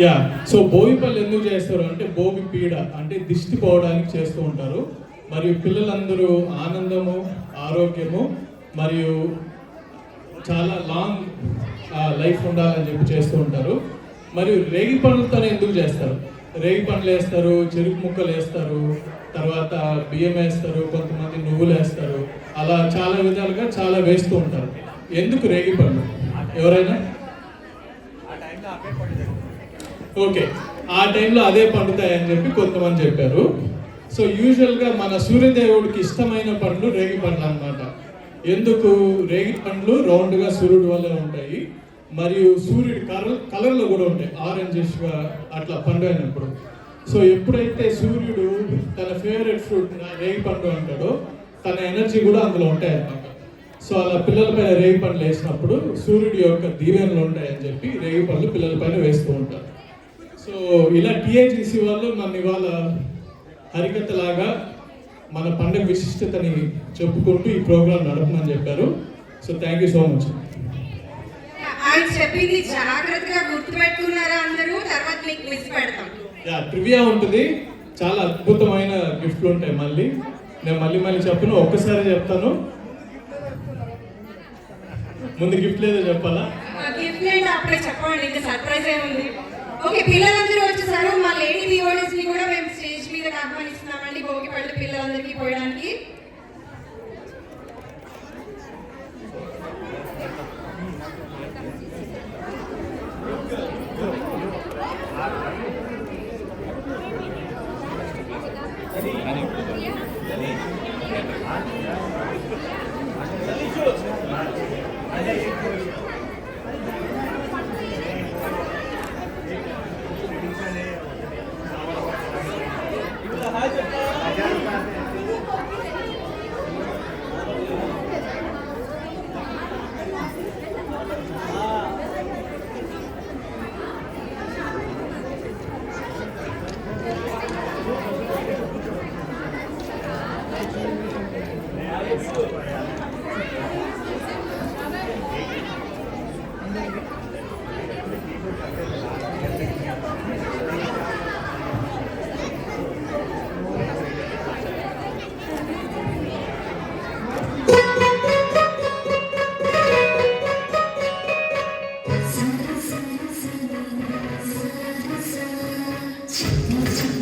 Yeah, so Bhogi పళ్ళు ఎందుకు చేస్తారు అంటే భోగి పీడ అంటే దిష్టి పోవడానికి చేస్తూ ఉంటారు. మరియు పిల్లలందరూ ఆనందము, ఆరోగ్యము మరియు చాలా లాంగ్ లైఫ్ ఉండాలని చెప్పి చేస్తూ ఉంటారు. మరియు రేగి పండ్లతోనే ఎందుకు చేస్తారు? రేగి పండ్లు వేస్తారు, చెరుకు ముక్కలు వేస్తారు, తర్వాత బియ్యం వేస్తారు, కొంతమంది నువ్వులు వేస్తారు, అలా చాలా విధాలుగా చాలా వేస్తూ ఉంటారు. ఎందుకు రేగి పండ్లు? ఎవరైనా? ఓకే, ఆ టైంలో అదే పండుతాయని చెప్పి కొంతమంది చెప్పారు. సో యూజువల్గా మన సూర్యదేవుడికి ఇష్టమైన పండ్లు రేగి పండ్లు అన్నమాట. ఎందుకు? రేగి పండ్లు రౌండ్గా సూర్యుడి వల్లే ఉంటాయి, మరియు సూర్యుడి కలర్లో కూడా ఉంటాయి, ఆరెంజిష్గా అట్లా పండు అయినప్పుడు. సో ఎప్పుడైతే సూర్యుడు తన ఫేవరెట్ ఫ్రూట్ రేగి పండు అంటాడో తన ఎనర్జీ కూడా అందులో ఉంటాయి అన్నమాట. సో అలా పిల్లలపైన రేగి పండ్లు వేసినప్పుడు సూర్యుడి యొక్క దీవెనలు ఉంటాయని చెప్పి రేగి పండ్లు పిల్లలపైన వేస్తూ ఉంటారు. సో ఇలా టీఐజీసీ వాళ్ళు నన్ను ఇవాళ హరికథలాగా మన పండుగ విశిష్టతని చెప్పుకుంటూ ఈ ప్రోగ్రాం నడపమని చెప్పారు. So thank you so much. ఆయన చెప్పింది జాగ్రత్తగా గుర్తుపెట్టుకున్నారా అందరూ? తర్వాత మీకు మిస్ పెడతాం. ట్రివియా ఉంటుంది, చాలా అద్భుతమైన గిఫ్ట్లు ఉంటాయి. నేను మళ్ళీ చెప్పను, ఒక్కసారి చెప్తాను. ముందు గిఫ్ట్ లేదో చెప్పాలా? గిఫ్ట్ లేదు, అప్పుడే చెప్పండి, ఇంకా సర్ప్రైజ్ ఏముంది. ఓకే, పిల్లలందరూ వచ్చేసారు. మా లేడీ వివోడీస్ ని కూడా మేము స్టేజ్ మీద ఆహ్వానిస్తున్నామండి భోగి పళ్ళు పిల్లలందరికీ పోయడానికి. Thank you.